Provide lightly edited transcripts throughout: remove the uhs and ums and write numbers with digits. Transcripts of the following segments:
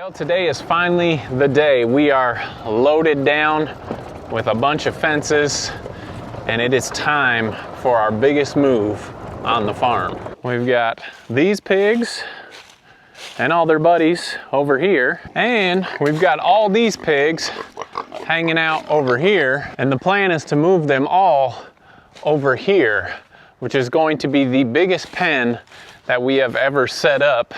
Well, today is finally the day. We are loaded down with a bunch of fences, and it is time for our biggest move on the farm. We've got these pigs and all their buddies over here, and we've got all these pigs hanging out over here, and the plan is to move them all over here, which is going to be the biggest pen that we have ever set up,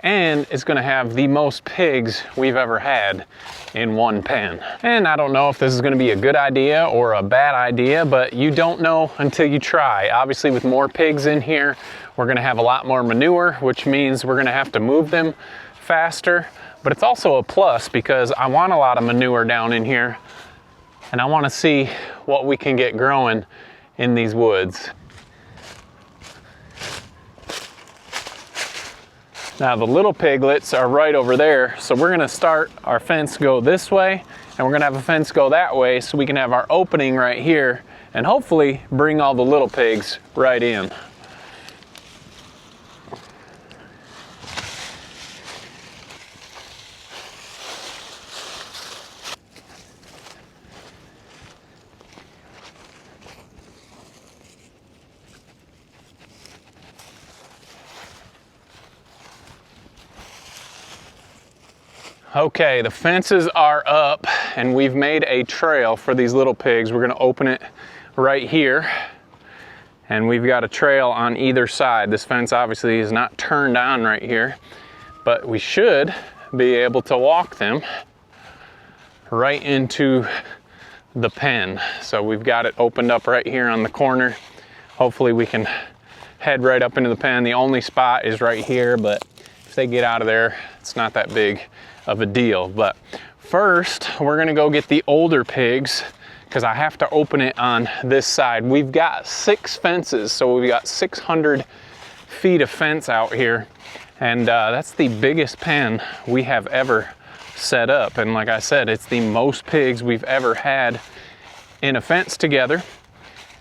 and it's going to have the most pigs we've ever had in one pen. And I don't know if this is going to be a good idea or a bad idea, but you don't know until you try. Obviously, with more pigs in here, we're going to have a lot more manure, which means we're going to have to move them faster. But it's also a plus because I want a lot of manure down in here, and I want to see what we can get growing in these woods. Now the little piglets are right over there, so we're gonna start our fence go this way, and we're gonna have a fence go that way so we can have our opening right here and hopefully bring all the little pigs right in. Okay, the fences are up and we've made a trail for these little pigs. We're gonna open it right here, and we've got a trail on either side. This fence obviously is not turned on right here, but we should be able to walk them right into the pen. So we've got it opened up right here on the corner. Hopefully we can head right up into the pen. The only spot is right here, but if they get out of there, it's not that big of a deal. But first we're gonna go get the older pigs because I have to open it on this side. We've got 6 fences, so we've got 600 feet of fence out here, and that's the biggest pen we have ever set up. And like I said, it's the most pigs we've ever had in a fence together,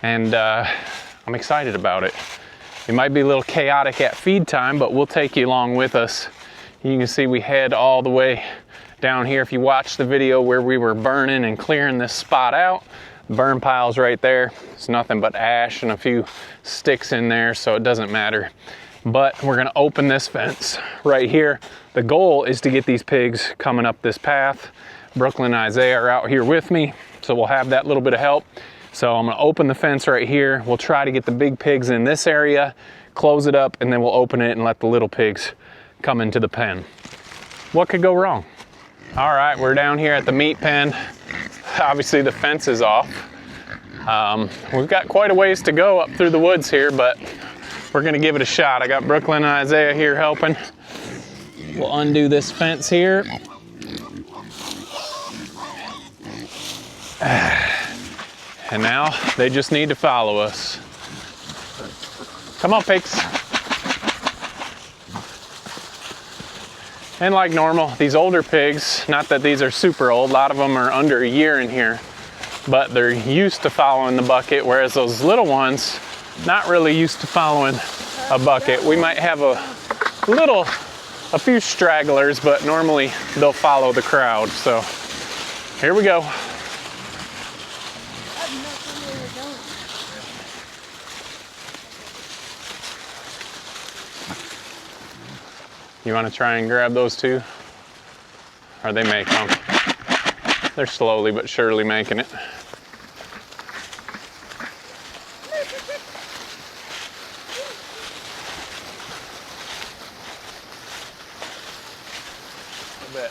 and I'm excited about it. It might be a little chaotic at feed time, but we'll take you along with us. You can see we head all the way down here. If you watch the video where we were burning and clearing this spot out, the burn pile's right there. It's nothing but ash and a few sticks in there, so it doesn't matter. But we're gonna open this fence right here. The goal is to get these pigs coming up this path. Brooklyn and Isaiah are out here with me, so we'll have that little bit of help. So I'm gonna open the fence right here. We'll try to get the big pigs in this area, close it up, and then we'll open it and let the little pigs come into the pen. What could go wrong? All right, we're down here at the meat pen. Obviously the fence is off. We've got quite a ways to go up through the woods here, but we're gonna give it a shot. I got Brooklyn and Isaiah here helping. We'll undo this fence here. And now they just need to follow us. Come on, pigs. And like normal, these older pigs, not that these are super old, a lot of them are under a year in here, but they're used to following the bucket, whereas those little ones, not really used to following a bucket. We might have a few stragglers, but normally they'll follow the crowd. So here we go. You want to try and grab those two? Or they make them. They're slowly but surely making it. A bit.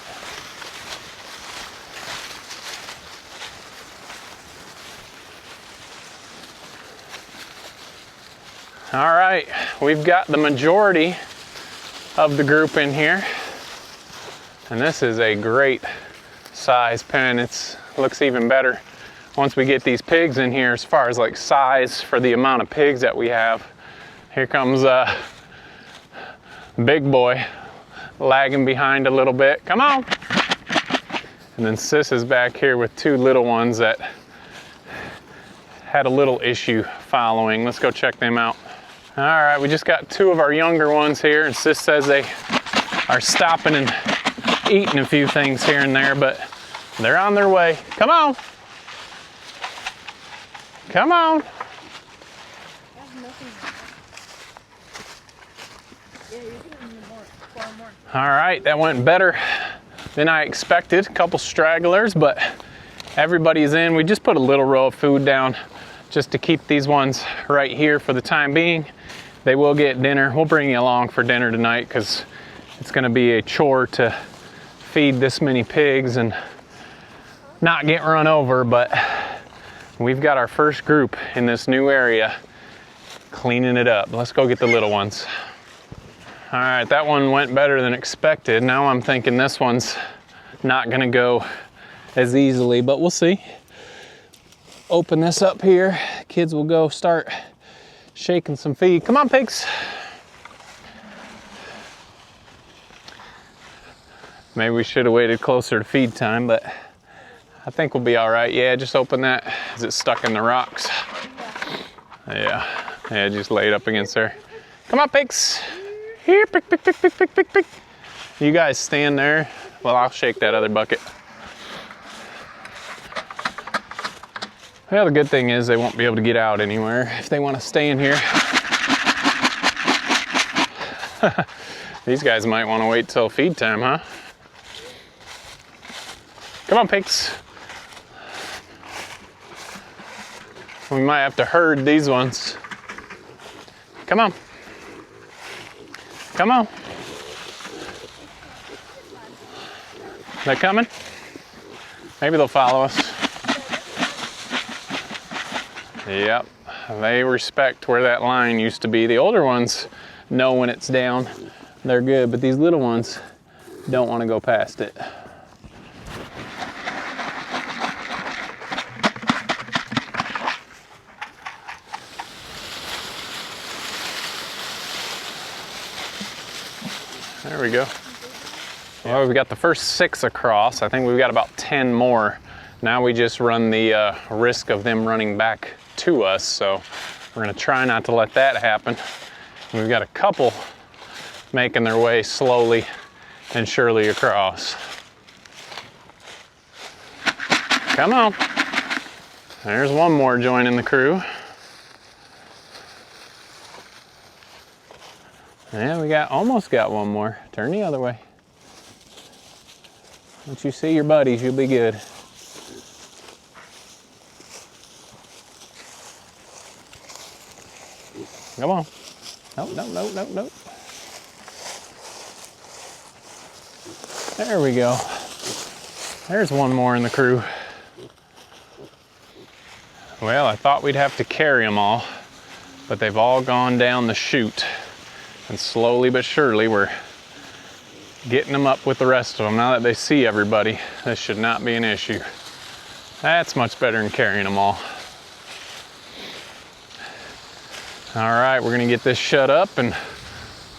All right, we've got the majority of the group in here, and this is a great size pen. It looks even better once we get these pigs in here as far as like size for the amount of pigs that we have. Here comes big boy lagging behind a little bit. Come on. And then Sis is back here with 2 little ones that had a little issue following. Let's go check them out. All right, we just got 2 of our younger ones here, and Sis says they are stopping and eating a few things here and there, but they're on their way. Come on. Come on. All right, that went better than I expected. A couple stragglers, but everybody's in. We just put a little row of food down just to keep these ones right here for the time being. They will get dinner. We'll bring you along for dinner tonight because it's gonna be a chore to feed this many pigs and not get run over, but we've got our first group in this new area cleaning it up. Let's go get the little ones. All right, that one went better than expected. Now I'm thinking this one's not gonna go as easily, but we'll see. Open this up here. Kids will go start shaking some feed. Come on, pigs. Maybe we should have waited closer to feed time, but I think we'll be all right. Yeah, just open that. Is it stuck in the rocks? Yeah, just lay it up against there. Come on, pigs. Here, pick, pick, pick, pick, pick, pick, pick. You guys stand there. Well, I'll shake that other bucket. Well, the good thing is they won't be able to get out anywhere if they want to stay in here. These guys might want to wait till feed time, huh? Come on, pigs. We might have to herd these ones. Come on. Come on. They're coming? Maybe they'll follow us. Yep, they respect where that line used to be. The older ones know when it's down. They're good, but these little ones don't want to go past it. There we go. Well, we've got the first 6 across. I think we've got about 10 more. Now we just run the risk of them running back to us, so we're gonna try not to let that happen. We've got a couple making their way slowly and surely across. Come on. There's one more joining the crew. Yeah, we almost got one more. Turn the other way. Once you see your buddies, you'll be good. Come on. Nope, nope, nope, nope, nope. There we go. There's one more in the crew. Well, I thought we'd have to carry them all, but they've all gone down the chute. And slowly but surely, we're getting them up with the rest of them. Now that they see everybody, this should not be an issue. That's much better than carrying them all. All right, we're gonna get this shut up and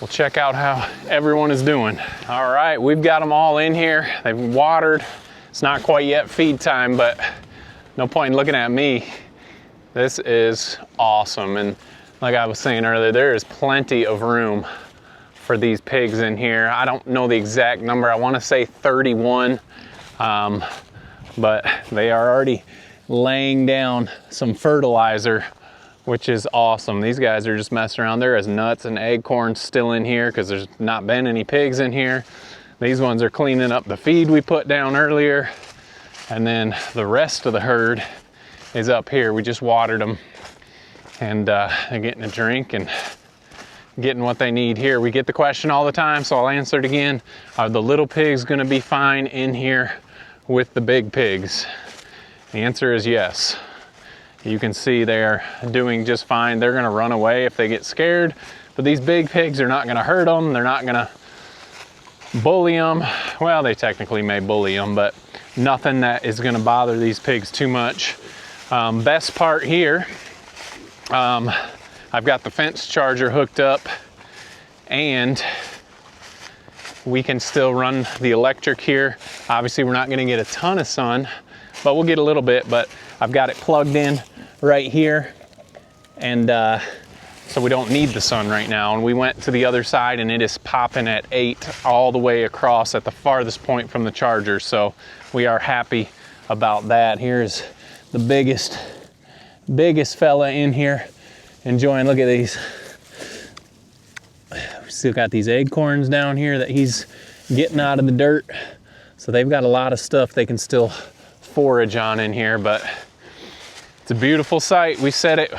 we'll check out how everyone is doing. All right, we've got them all in here. They've watered. It's not quite yet feed time, but no point in looking at me. This is awesome. And like I was saying earlier, there is plenty of room for these pigs in here. I don't know the exact number. I want to say 31, but they are already laying down some fertilizer, which is awesome. These guys are just messing around. There is nuts and acorns still in here because there's not been any pigs in here. These ones are cleaning up the feed we put down earlier. And then the rest of the herd is up here. We just watered them and they're getting a drink and getting what they need here. We get the question all the time, so I'll answer it again. Are the little pigs gonna be fine in here with the big pigs? The answer is yes. You can see they're doing just fine. They're gonna run away if they get scared, but these big pigs are not gonna hurt them. They're not gonna bully them. Well, they technically may bully them, but nothing that is gonna bother these pigs too much. Best part here, I've got the fence charger hooked up and we can still run the electric here. Obviously, we're not gonna get a ton of sun, but we'll get a little bit, but I've got it plugged in right here. And so we don't need the sun right now. And we went to the other side and it is popping at 8 all the way across at the farthest point from the charger. So we are happy about that. Here's the biggest fella in here enjoying. Look at these. We still got these acorns down here that he's getting out of the dirt. So they've got a lot of stuff they can still forage on in here, but it's a beautiful sight. We said it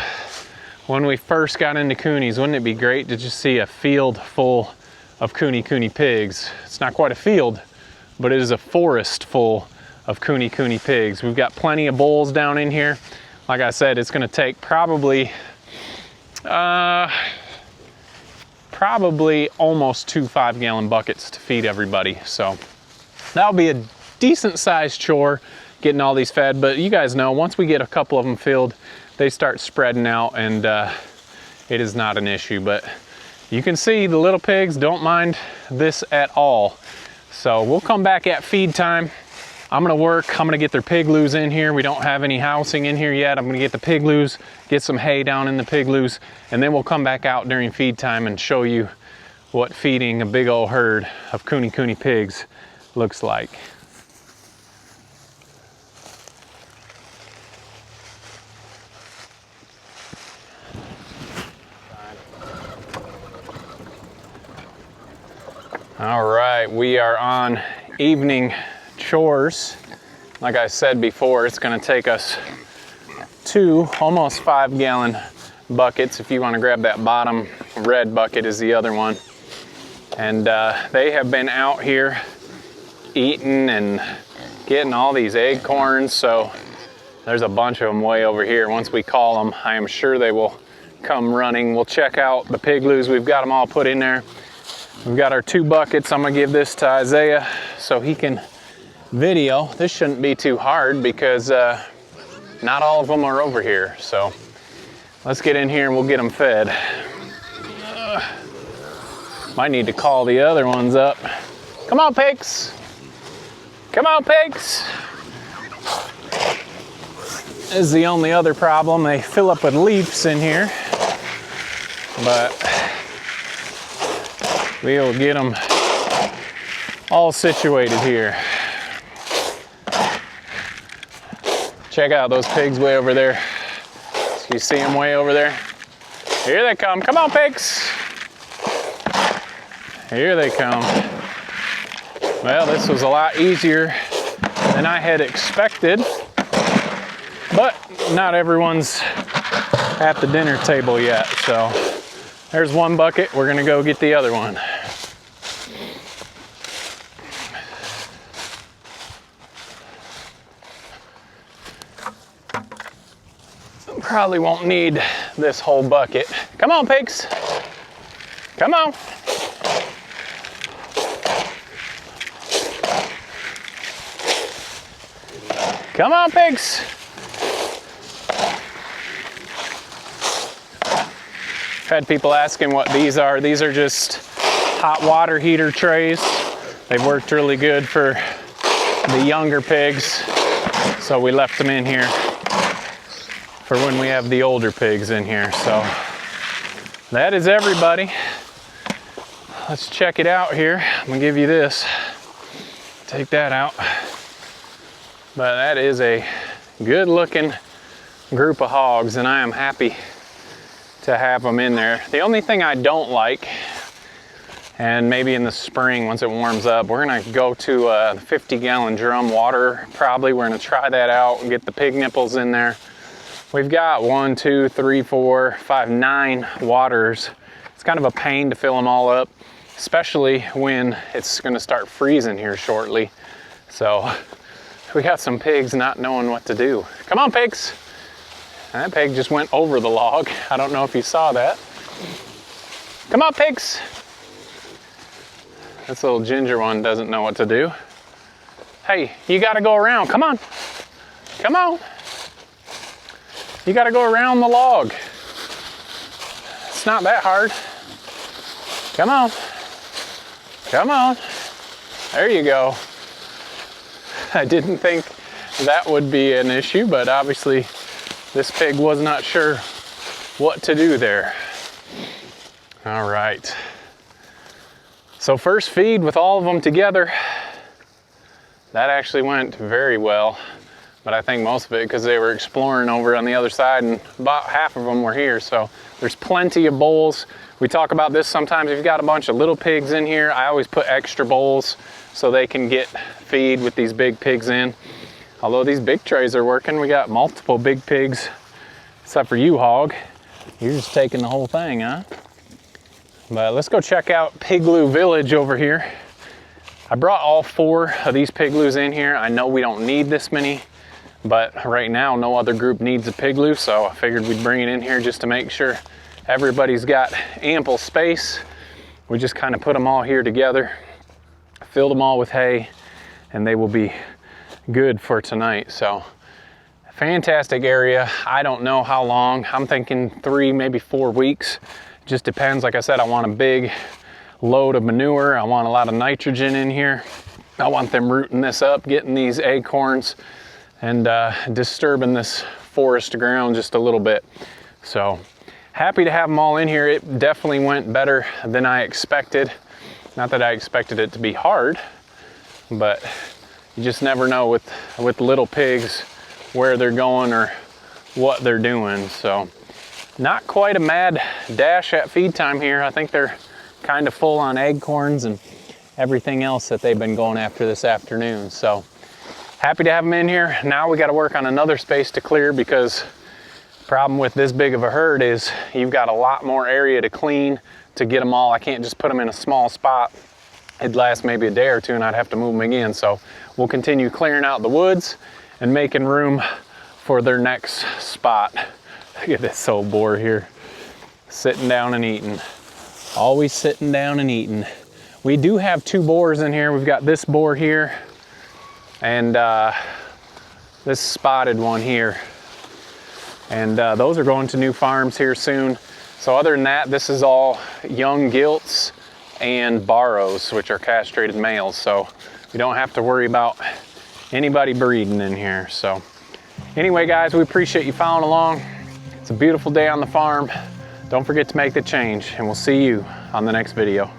when we first got into coonies. Wouldn't it be great to just see a field full of cooney pigs? It's not quite a field, but it is a forest full of cooney pigs. We've got plenty of bulls down in here. Like I said, it's gonna take probably almost 2 5-gallon buckets to feed everybody. So that'll be a decent sized chore getting all these fed, but you guys know once we get a couple of them filled, they start spreading out and it is not an issue. But you can see the little pigs don't mind this at all. So we'll come back at feed time. I'm gonna get their pigloos in here. We don't have any housing in here yet. I'm gonna get the pigloos, get some hay down in the pigloos, and then we'll come back out during feed time and show you what feeding a big old herd of cooney pigs looks like. All right, we are on evening chores. Like I said before, it's gonna take us 2 almost 5-gallon buckets. If you wanna grab that bottom red bucket is the other one. And they have been out here eating and getting all these acorns. So there's a bunch of them way over here. Once we call them, I am sure they will come running. We'll check out the pigloos. We've got them all put in there. We've got our 2 buckets. I'm gonna give this to Isaiah so he can video. This shouldn't be too hard because not all of them are over here. So let's get in here and we'll get them fed. Might need to call the other ones up. Come on, pigs. Come on, pigs. This is the only other problem. They fill up with leaves in here, but we'll get them all situated here. Check out those pigs way over there. You see them way over there? Here they come. Come on, pigs. Here they come. Well, this was a lot easier than I had expected, but not everyone's at the dinner table yet. So there's one bucket. We're gonna go get the other one. Probably won't need this whole bucket. Come on, pigs. Come on. Come on, pigs. I've had people asking what these are. These are just hot water heater trays. They've worked really good for the younger pigs, so we left them in here for when we have the older pigs in here. So that is everybody. Let's check it out here. I'm gonna give you this. Take that out. But that is a good looking group of hogs, and I am happy to have them in there. The only thing I don't like, and maybe in the spring once it warms up, we're gonna go to a 50-gallon drum water probably. We're gonna try that out and get the pig nipples in there. We've got 1, 2, 3, 4, 5, 9 waters. It's kind of a pain to fill them all up, especially when it's gonna start freezing here shortly. So we got some pigs not knowing what to do. Come on, pigs. And that pig just went over the log. I don't know if you saw that. Come on, pigs. This little ginger one doesn't know what to do. Hey, you gotta go around, come on. Come on. You gotta go around the log. It's not that hard. Come on. Come on. There you go. I didn't think that would be an issue, but obviously this pig was not sure what to do there. All right. So first feed with all of them together, that actually went very well. But I think most of it because they were exploring over on the other side and about half of them were here. So there's plenty of bowls. We talk about this sometimes. If you've got a bunch of little pigs in here, I always put extra bowls so they can get feed with these big pigs in. Although these big trays are working, we got multiple big pigs, except for you, Hog. You're just taking the whole thing, huh? But let's go check out Pigloo Village over here. I brought all 4 of these pigloos in here. I know we don't need this many, but right now no other group needs a pigloo, so I figured we'd bring it in here just to make sure everybody's got ample space. We just kind of put them all here together, filled them all with hay, and they will be good for tonight. So fantastic area. I don't know how long. I'm thinking 3, maybe 4 weeks. Just depends. Like I said, I want a big load of manure. I want a lot of nitrogen in here. I want them rooting this up, getting these acorns, and disturbing this forest ground just a little bit. So happy to have them all in here. It definitely went better than I expected. Not that I expected it to be hard, but you just never know with little pigs where they're going or what they're doing. So not quite a mad dash at feed time here. I think they're kind of full on acorns and everything else that they've been going after this afternoon. So happy to have them in here. Now we got to work on another space to clear, because the problem with this big of a herd is you've got a lot more area to clean to get them all. I can't just put them in a small spot. It'd last maybe a day or 2 and I'd have to move them again. So we'll continue clearing out the woods and making room for their next spot. Look at this old boar here, sitting down and eating. Always sitting down and eating. We do have 2 boars in here. We've got this boar here and this spotted one here. And those are going to new farms here soon. So other than that, this is all young gilts and barrows, which are castrated males. So we don't have to worry about anybody breeding in here. So anyway, guys, we appreciate you following along. It's a beautiful day on the farm. Don't forget to make the change, and we'll see you on the next video.